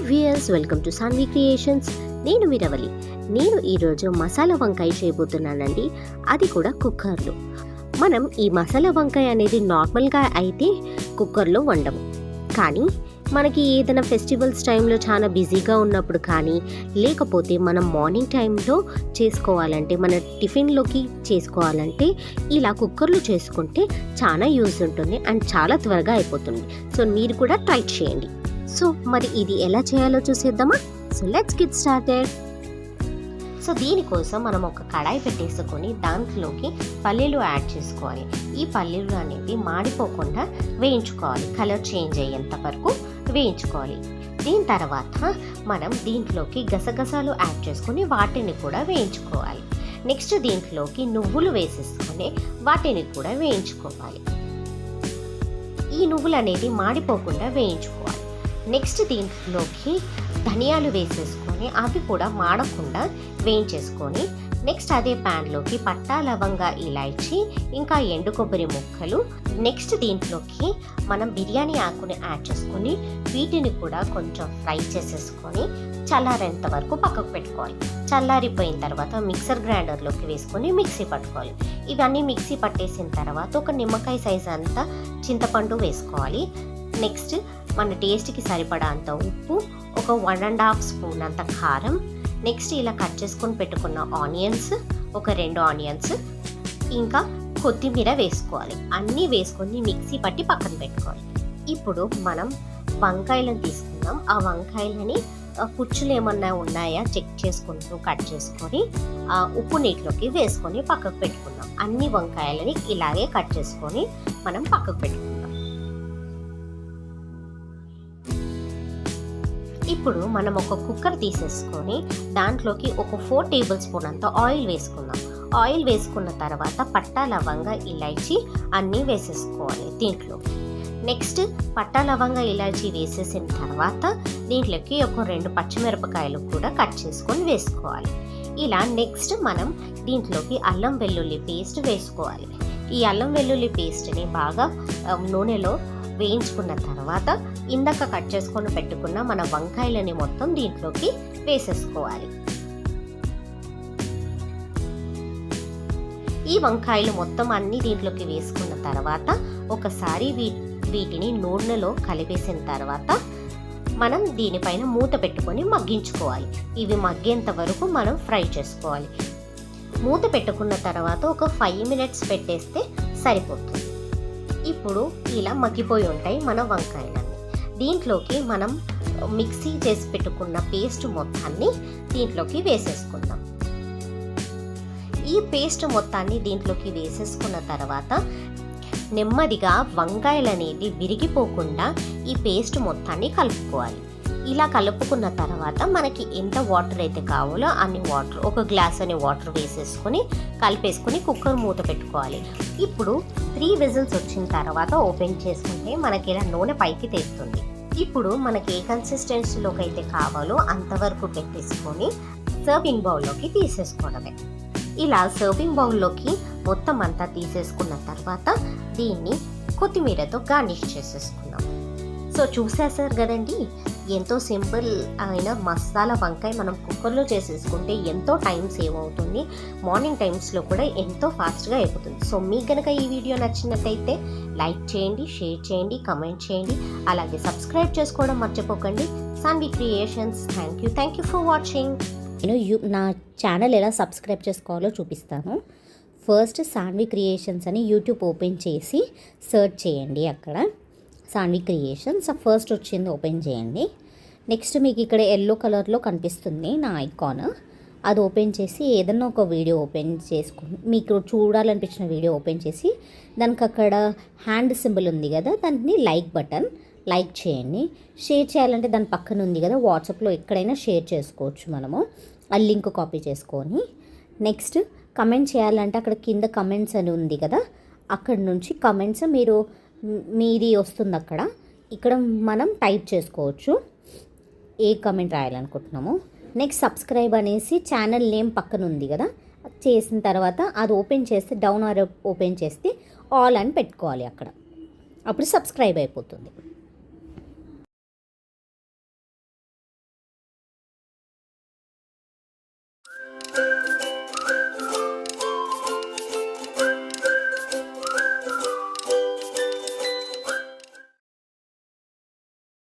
Viewers, welcome to Sanvi creations. నేను మీరవలి. నేను ఈరోజు మసాలా వంకాయ చేయబోతున్నానండి, అది కూడా కుక్కర్లో. మనం ఈ మసాలా వంకాయ అనేది నార్మల్గా అయితే కుక్కర్లో వండము, కానీ మనకి ఏదైనా ఫెస్టివల్స్ టైంలో చాలా బిజీగా ఉన్నప్పుడు కానీ, లేకపోతే మనం మార్నింగ్ టైంలో చేసుకోవాలంటే, మన టిఫిన్లోకి చేసుకోవాలంటే ఇలా కుక్కర్లో చేసుకుంటే చాలా యూజ్ ఉంటుంది అండ్ చాలా త్వరగా అయిపోతుంది. సో మీరు కూడా ట్రై చేయండి. సో మరి ఇది ఎలా చేయాలో చూసేద్దామా? So let's get started. So దీనికోసం మనం ఒక కడాయి పెట్టేసుకొని దాంట్లోకి పల్లీలు యాడ్ చేసుకోవాలి. ఈ పల్లీలు అనేది మాడిపోకుండా వేయించుకోవాలి, కలర్ చేంజ్ అయ్యేంత వరకు వేయించుకోవాలి. దీని తర్వాత మనం దీంట్లోకి గసగసాలు యాడ్ చేసుకొని వాటిని కూడా వేయించుకోవాలి. నెక్స్ట్ దీంట్లోకి నువ్వులు వేసేసుకొని వాటిని కూడా వేయించుకోవాలి. ఈ నువ్వులు అనేది మాడిపోకుండా వేయించుకోవాలి. నెక్స్ట్ దీంట్లోకి ధనియాలు వేసేసుకొని అవి కూడా మాడకుండా వేయించేసుకొని, నెక్స్ట్ అదే ప్యాన్లోకి పట్టా, లవంగా, ఇలాచీ, ఇంకా ఎండు కొబ్బరి ముక్కలు, నెక్స్ట్ దీంట్లోకి మనం బిర్యానీ ఆకుని యాడ్ చేసుకొని వీటిని కూడా కొంచెం ఫ్రై చేసేసుకొని చల్లారేంత వరకు పక్కకు పెట్టుకోవాలి. చల్లారిపోయిన తర్వాత మిక్సర్ గ్రైండర్లోకి వేసుకొని మిక్సీ పట్టుకోవాలి. ఇవన్నీ మిక్సీ పట్టేసిన తర్వాత ఒక నిమ్మకాయ సైజ్ అంతా చింతపండు వేసుకోవాలి. నెక్స్ట్ మన టేస్ట్కి సరిపడా అంత ఉప్పు, ఒక 1.5 స్పూన్ అంత కారం, నెక్స్ట్ ఇలా కట్ చేసుకొని పెట్టుకున్న ఆనియన్స్, ఒక 2 ఆనియన్స్, ఇంకా కొత్తిమీర వేసుకోవాలి. అన్నీ వేసుకొని మిక్సీ పట్టి పక్కన పెట్టుకోవాలి. ఇప్పుడు మనం వంకాయలను తీసుకుందాం. ఆ వంకాయలని పుచ్చులు ఏమన్నా ఉన్నాయా చెక్ చేసుకుంటూ కట్ చేసుకొని ఉప్పు నీటిలోకి వేసుకొని పక్కకు పెట్టుకుందాం. అన్ని వంకాయలని ఇలాగే కట్ చేసుకొని మనం పక్కకు పెట్టుకుందాం. ఇప్పుడు మనం ఒక కుక్కర్ తీసేసుకొని దాంట్లోకి ఒక 4 టేబుల్ స్పూన్ అంత ఆయిల్ వేసుకుందాం. ఆయిల్ వేసుకున్న తర్వాత పట్టా, లవంగా, ఇలాచీ అన్నీ వేసేసుకోవాలి దీంట్లోకి. నెక్స్ట్ పట్టా, లవంగా, ఇలాచీ వేసేసిన తర్వాత దీంట్లోకి ఒక 2 పచ్చిమిరపకాయలు కూడా కట్ చేసుకొని వేసుకోవాలి. ఇలా నెక్స్ట్ మనం దీంట్లోకి అల్లం వెల్లుల్లి పేస్ట్ వేసుకోవాలి. ఈ అల్లం వెల్లుల్లి పేస్ట్ని బాగా నూనెలో వేయించుకున్న తర్వాత ఇందాక కట్ చేసుకొని పెట్టుకున్న మన వంకాయలని మొత్తం దీంట్లోకి వేసేసుకోవాలి. ఈ వంకాయలు మొత్తం అన్ని దీంట్లోకి వేసుకున్న తర్వాత ఒకసారి వీటిని నూనెలో కలిపేసిన తర్వాత మనం దీనిపైన మూత పెట్టుకొని మగ్గించుకోవాలి. ఇవి మగ్గేంత వరకు మనం ఫ్రై చేసుకోవాలి. మూత పెట్టుకున్న తర్వాత ఒక 5 మినిట్స్ పెట్టేస్తే సరిపోతుంది. ఇప్పుడు ఇలా మగ్గిపోయి ఉంటాయి మన వంకాయలన్నీ. దీంట్లోకి మనం మిక్సీ చేసి పెట్టుకున్న పేస్ట్ మొత్తాన్ని దీంట్లోకి వేసేసుకుందాం. ఈ పేస్ట్ మొత్తాన్ని దీంట్లోకి వేసేసుకున్న తర్వాత నెమ్మదిగా వంకాయలు అనేది విరిగిపోకుండా ఈ పేస్ట్ మొత్తాన్ని కలుపుకోవాలి. ఇలా కలుపుకున్న తర్వాత మనకి ఎంత వాటర్ అయితే కావాలో అన్ని వాటర్, ఒక గ్లాస్ అనే వాటర్ వేసేసుకొని కలిపేసుకొని కుక్కర్ మూత పెట్టుకోవాలి. ఇప్పుడు 3 విజిల్స్ వచ్చిన తర్వాత ఓపెన్ చేసుకుంటే మనకి ఇలా నూనె పైకి తెస్తుంది. ఇప్పుడు మనకి ఏ కన్సిస్టెన్సీలోకి అయితే కావాలో అంతవరకు పెట్టేసుకొని సర్వింగ్ బౌల్లోకి తీసేసుకోవడమే. ఇలా సర్వింగ్ బౌల్లోకి మొత్తం అంతా తీసేసుకున్న తర్వాత దీన్ని కొత్తిమీరతో గార్నిష్ చేసేసుకుందాం. సో చూసేసారు కదండి, ఎంతో సింపుల్ అయిన మసాలా వంకాయ మనం కుక్కర్లో చేసేసుకుంటే ఎంతో టైం సేవ్ అవుతుంది. మార్నింగ్ టైమ్స్లో కూడా ఎంతో ఫాస్ట్గా అయిపోతుంది. సో మీకు కనుక ఈ వీడియో నచ్చినట్టయితే లైక్ చేయండి, షేర్ చేయండి, కమెంట్ చేయండి, అలాగే సబ్స్క్రైబ్ చేసుకోవడం మర్చిపోకండి. Sanvi creations. Thank you for watching. నేను నా ఛానల్ ఎలా సబ్స్క్రైబ్ చేసుకోవాలో చూపిస్తాను. ఫస్ట్ సాన్వి క్రియేషన్స్ అని యూట్యూబ్ ఓపెన్ చేసి సెర్చ్ చేయండి. అక్కడ సాన్వి క్రియేషన్స్ ఫస్ట్ వచ్చింది, ఓపెన్ చేయండి. నెక్స్ట్ మీకు ఇక్కడ ఎల్లో కలర్లో కనిపిస్తుంది నా ఐకాన్, అది ఓపెన్ చేసి ఏదన్నా ఒక వీడియో ఓపెన్ చేసుకుని మీకు చూడాలనిపించిన వీడియో ఓపెన్ చేసి దానికి అక్కడ హ్యాండ్ సింబల్ ఉంది కదా, దాన్ని లైక్ బటన్ లైక్ చేయండి. షేర్ చేయాలంటే దాని పక్కన ఉంది కదా, వాట్సాప్లో ఎక్కడైనా షేర్ చేసుకోవచ్చు మనము. ఆ లింక్ కాపీ చేసుకొని నెక్స్ట్ కమెంట్ చేయాలంటే అక్కడ కింద కమెంట్స్ అని ఉంది కదా, అక్కడ నుంచి కమెంట్స్ మీది వస్తుంది. ఇక్కడ మనం టైప్ చేసుకోవచ్చు ఏ కమెంట్ రాయాలనుకుంటున్నామో. నెక్స్ట్ సబ్స్క్రైబ్ అనేసి ఛానల్ నేమ్ పక్కన ఉంది కదా, చేసిన తర్వాత అది ఓపెన్ చేస్తే డౌన్ ఆరో ఓపెన్ చేస్తే ఆల్ అని పెట్టుకోవాలి. అప్పుడు సబ్స్క్రైబ్ అయిపోతుంది.